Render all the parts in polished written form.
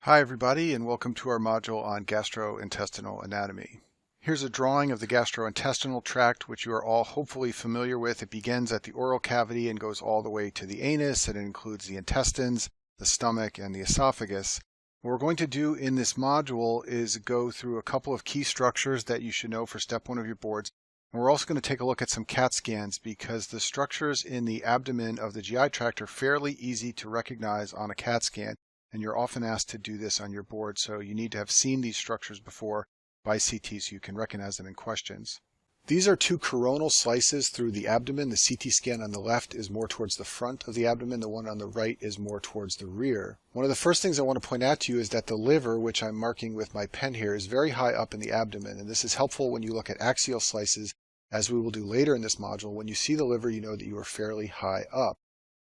Hi everybody, and welcome to our module on gastrointestinal anatomy. Here's a drawing of the gastrointestinal tract, which you are all hopefully familiar with. It begins at the oral cavity and goes all the way to the anus, and it includes the intestines, the stomach, and the esophagus. What we're going to do in this module is go through a couple of key structures that you should know for step 1 of your boards. And we're also going to take a look at some CAT scans because the structures in the abdomen of the GI tract are fairly easy to recognize on a CAT scan. And you're often asked to do this on your board, so you need to have seen these structures before by CT so you can recognize them in questions. These are two coronal slices through the abdomen. The CT scan on the left is more towards the front of the abdomen. The one on the right is more towards the rear. One of the first things I want to point out to you is that the liver, which I'm marking with my pen here, is very high up in the abdomen. And this is helpful when you look at axial slices, as we will do later in this module. When you see the liver, you know that you are fairly high up.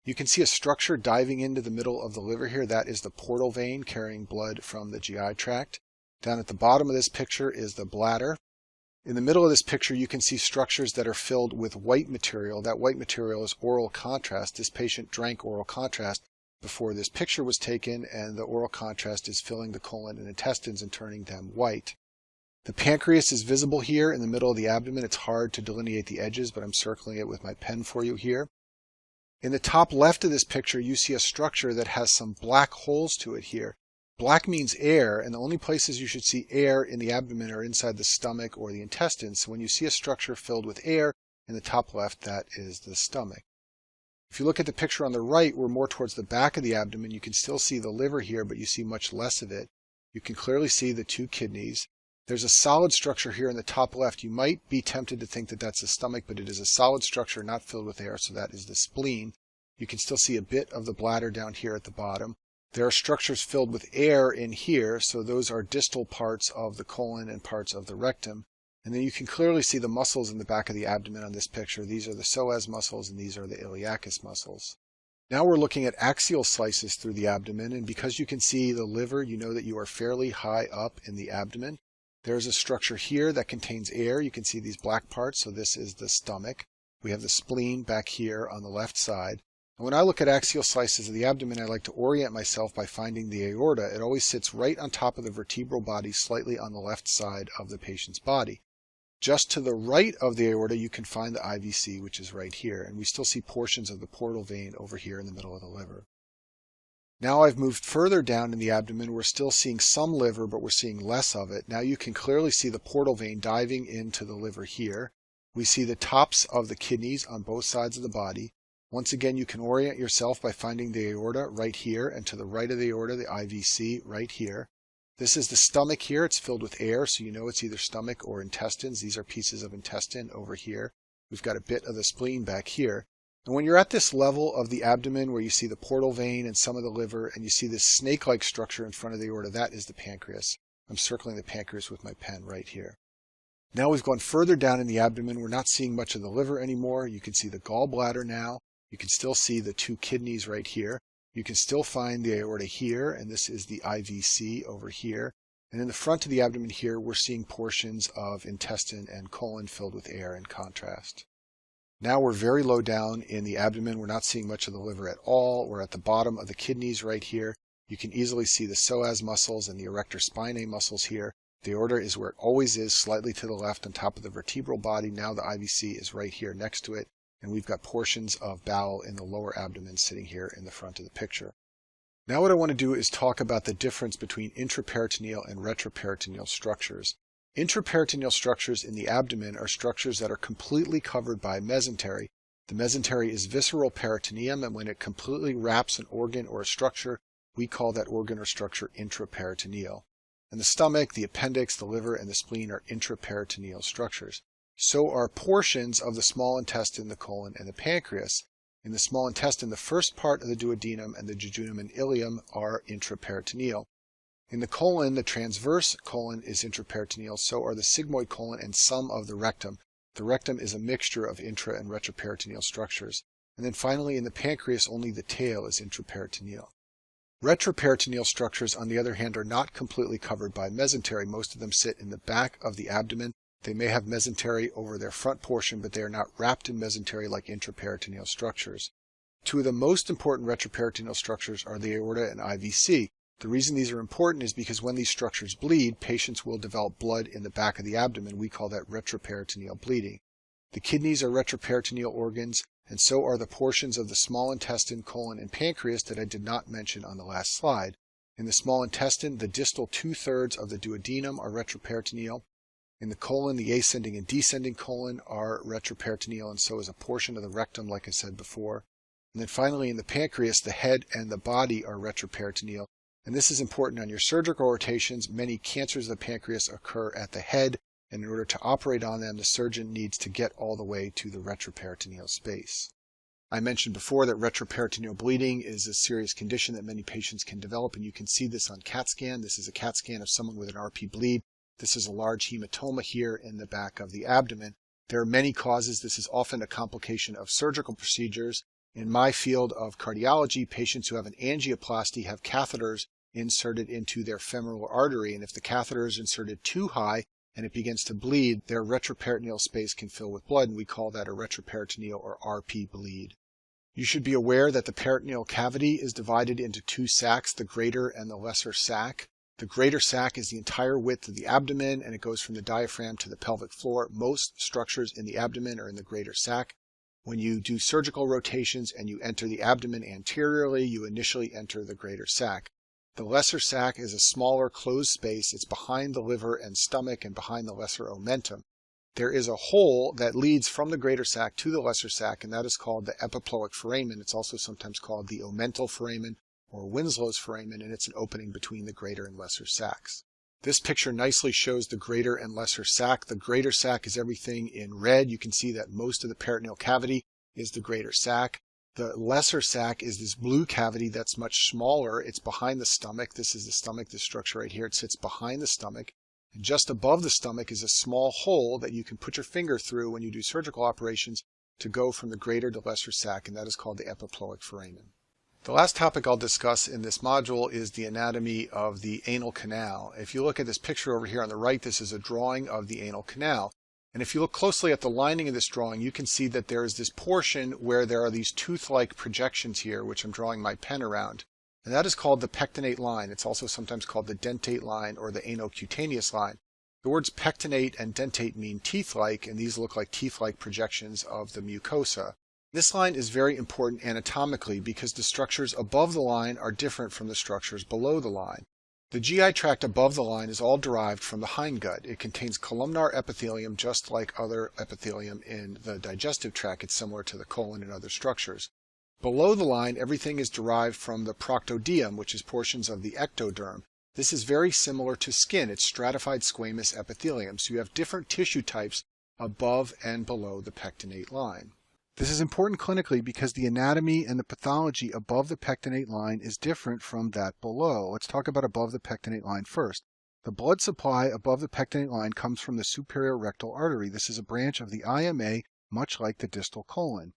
You can see a structure diving into the middle of the liver here. That is the portal vein carrying blood from the GI tract. Down at the bottom of this picture is the bladder. In the middle of this picture, you can see structures that are filled with white material. That white material is oral contrast. This patient drank oral contrast before this picture was taken, and the oral contrast is filling the colon and intestines and turning them white. The pancreas is visible here in the middle of the abdomen. It's hard to delineate the edges, but I'm circling it with my pen for you here. In the top left of this picture, you see a structure that has some black holes to it here. Black means air, and the only places you should see air in the abdomen are inside the stomach or the intestines. So when you see a structure filled with air in the top left, that is the stomach. If you look at the picture on the right, we're more towards the back of the abdomen. You can still see the liver here, but you see much less of it. You can clearly see the two kidneys. There's a solid structure here in the top left. You might be tempted to think that that's the stomach, but it is a solid structure not filled with air, so that is the spleen. You can still see a bit of the bladder down here at the bottom. There are structures filled with air in here, so those are distal parts of the colon and parts of the rectum. And then you can clearly see the muscles in the back of the abdomen on this picture. These are the psoas muscles and these are the iliacus muscles. Now we're looking at axial slices through the abdomen, and because you can see the liver, you know that you are fairly high up in the abdomen. There's a structure here that contains air. You can see these black parts, so this is the stomach. We have the spleen back here on the left side. And when I look at axial slices of the abdomen, I like to orient myself by finding the aorta. It always sits right on top of the vertebral body, slightly on the left side of the patient's body. Just to the right of the aorta, you can find the IVC, which is right here. And we still see portions of the portal vein over here in the middle of the liver. Now I've moved further down in the abdomen. We're still seeing some liver, but we're seeing less of it. Now you can clearly see the portal vein diving into the liver here. We see the tops of the kidneys on both sides of the body. Once again, you can orient yourself by finding the aorta right here, and to the right of the aorta, the IVC right here. This is the stomach here. It's filled with air, so you know it's either stomach or intestines. These are pieces of intestine over here. We've got a bit of the spleen back here. And when you're at this level of the abdomen where you see the portal vein and some of the liver, and you see this snake-like structure in front of the aorta, that is the pancreas. I'm circling the pancreas with my pen right here. Now we've gone further down in the abdomen. We're not seeing much of the liver anymore. You can see the gallbladder now. You can still see the two kidneys right here. You can still find the aorta here, and this is the IVC over here. And in the front of the abdomen here, we're seeing portions of intestine and colon filled with air in contrast. Now we're very low down in the abdomen. We're not seeing much of the liver at all. We're at the bottom of the kidneys right here. You can easily see the psoas muscles and the erector spinae muscles here. The aorta is where it always is, slightly to the left on top of the vertebral body. Now the IVC is right here next to it. And we've got portions of bowel in the lower abdomen sitting here in the front of the picture. Now what I want to do is talk about the difference between intraperitoneal and retroperitoneal structures. Intraperitoneal structures in the abdomen are structures that are completely covered by mesentery. The mesentery is visceral peritoneum, and when it completely wraps an organ or a structure, we call that organ or structure intraperitoneal. And the stomach, the appendix, the liver, and the spleen are intraperitoneal structures. So are portions of the small intestine, the colon, and the pancreas. In the small intestine, the first part of the duodenum and the jejunum and ileum are intraperitoneal. In the colon, the transverse colon is intraperitoneal, so are the sigmoid colon and some of the rectum. The rectum is a mixture of intra and retroperitoneal structures. And then finally, in the pancreas, only the tail is intraperitoneal. Retroperitoneal structures, on the other hand, are not completely covered by mesentery. Most of them sit in the back of the abdomen. They may have mesentery over their front portion, but they are not wrapped in mesentery like intraperitoneal structures. Two of the most important retroperitoneal structures are the aorta and IVC. The reason these are important is because when these structures bleed, patients will develop blood in the back of the abdomen. We call that retroperitoneal bleeding. The kidneys are retroperitoneal organs, and so are the portions of the small intestine, colon, and pancreas that I did not mention on the last slide. In the small intestine, the distal 2/3 of the duodenum are retroperitoneal. In the colon, the ascending and descending colon are retroperitoneal, and so is a portion of the rectum, like I said before. And then finally, in the pancreas, the head and the body are retroperitoneal. And this is important on your surgical rotations. Many cancers of the pancreas occur at the head, and in order to operate on them, the surgeon needs to get all the way to the retroperitoneal space. I mentioned before that retroperitoneal bleeding is a serious condition that many patients can develop, and you can see this on CAT scan. This is a CAT scan of someone with an RP bleed. This is a large hematoma here in the back of the abdomen. There are many causes. This is often a complication of surgical procedures. In my field of cardiology, patients who have an angioplasty have catheters inserted into their femoral artery, and if the catheter is inserted too high and it begins to bleed, their retroperitoneal space can fill with blood, and we call that a retroperitoneal or RP bleed. You should be aware that the peritoneal cavity is divided into two sacs, the greater and the lesser sac. The greater sac is the entire width of the abdomen, and it goes from the diaphragm to the pelvic floor. Most structures in the abdomen are in the greater sac. When you do surgical rotations and you enter the abdomen anteriorly, you initially enter the greater sac. The lesser sac is a smaller closed space. It's behind the liver and stomach and behind the lesser omentum. There is a hole that leads from the greater sac to the lesser sac, and that is called the epiploic foramen. It's also sometimes called the omental foramen or Winslow's foramen, and it's an opening between the greater and lesser sacs. This picture nicely shows the greater and lesser sac. The greater sac is everything in red. You can see that most of the peritoneal cavity is the greater sac. The lesser sac is this blue cavity that's much smaller. It's behind the stomach. This is the stomach, this structure right here. It sits behind the stomach. And just above the stomach is a small hole that you can put your finger through when you do surgical operations to go from the greater to lesser sac, and that is called the epiploic foramen. The last topic I'll discuss in this module is the anatomy of the anal canal. If you look at this picture over here on the right, this is a drawing of the anal canal. And if you look closely at the lining of this drawing, you can see that there is this portion where there are these tooth-like projections here, which I'm drawing my pen around. And that is called the pectinate line. It's also sometimes called the dentate line or the anocutaneous line. The words pectinate and dentate mean teeth-like, and these look like teeth-like projections of the mucosa. This line is very important anatomically because the structures above the line are different from the structures below the line. The GI tract above the line is all derived from the hindgut. It contains columnar epithelium just like other epithelium in the digestive tract. It's similar to the colon and other structures. Below the line, everything is derived from the proctodeum, which is portions of the ectoderm. This is very similar to skin. It's stratified squamous epithelium, so you have different tissue types above and below the pectinate line. This is important clinically because the anatomy and the pathology above the pectinate line is different from that below. Let's talk about above the pectinate line first. The blood supply above the pectinate line comes from the superior rectal artery. This is a branch of the IMA, much like the distal colon.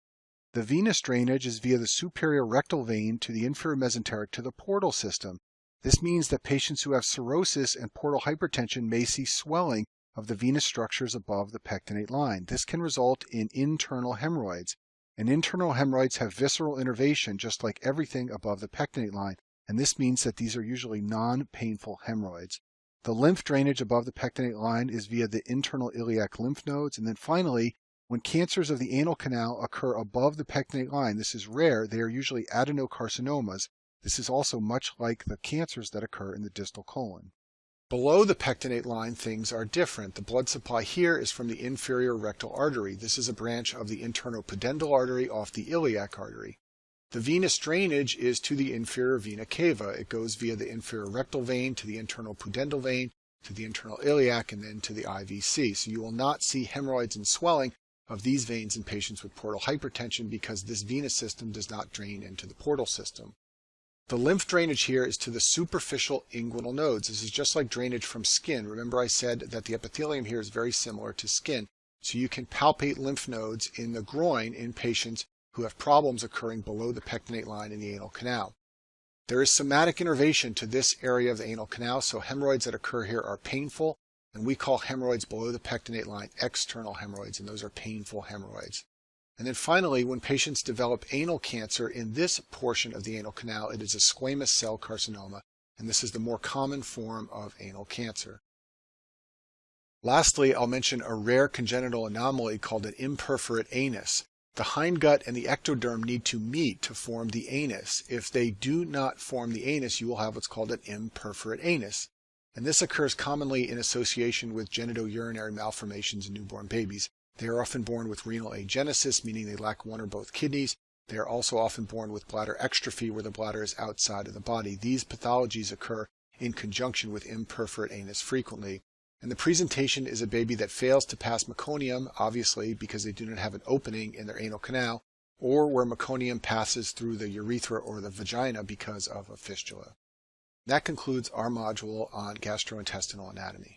The venous drainage is via the superior rectal vein to the inferior mesenteric to the portal system. This means that patients who have cirrhosis and portal hypertension may see swelling of the venous structures above the pectinate line. This can result in internal hemorrhoids. And internal hemorrhoids have visceral innervation just like everything above the pectinate line, and this means that these are usually non-painful hemorrhoids. The lymph drainage above the pectinate line is via the internal iliac lymph nodes, and then finally, when cancers of the anal canal occur above the pectinate line, this is rare, they are usually adenocarcinomas. This is also much like the cancers that occur in the distal colon. Below the pectinate line, things are different. The blood supply here is from the inferior rectal artery. This is a branch of the internopudendal artery off the iliac artery. The venous drainage is to the inferior vena cava. It goes via the inferior rectal vein to the internal pudendal vein, to the internal iliac, and then to the IVC. So you will not see hemorrhoids and swelling of these veins in patients with portal hypertension because this venous system does not drain into the portal system. The lymph drainage here is to the superficial inguinal nodes. This is just like drainage from skin. Remember I said that the epithelium here is very similar to skin. So you can palpate lymph nodes in the groin in patients who have problems occurring below the pectinate line in the anal canal. There is somatic innervation to this area of the anal canal, so hemorrhoids that occur here are painful, and we call hemorrhoids below the pectinate line external hemorrhoids, and those are painful hemorrhoids. And then finally, when patients develop anal cancer in this portion of the anal canal, it is a squamous cell carcinoma. and this is the more common form of anal cancer. Lastly, I'll mention a rare congenital anomaly called an imperforate anus. The hindgut and the ectoderm need to meet to form the anus. If they do not form the anus, you will have what's called an imperforate anus. And this occurs commonly in association with genitourinary malformations in newborn babies. They are often born with renal agenesis, meaning they lack one or both kidneys. They are also often born with bladder exstrophy, where the bladder is outside of the body. These pathologies occur in conjunction with imperforate anus frequently. And the presentation is a baby that fails to pass meconium, obviously because they do not have an opening in their anal canal, or where meconium passes through the urethra or the vagina because of a fistula. That concludes our module on gastrointestinal anatomy.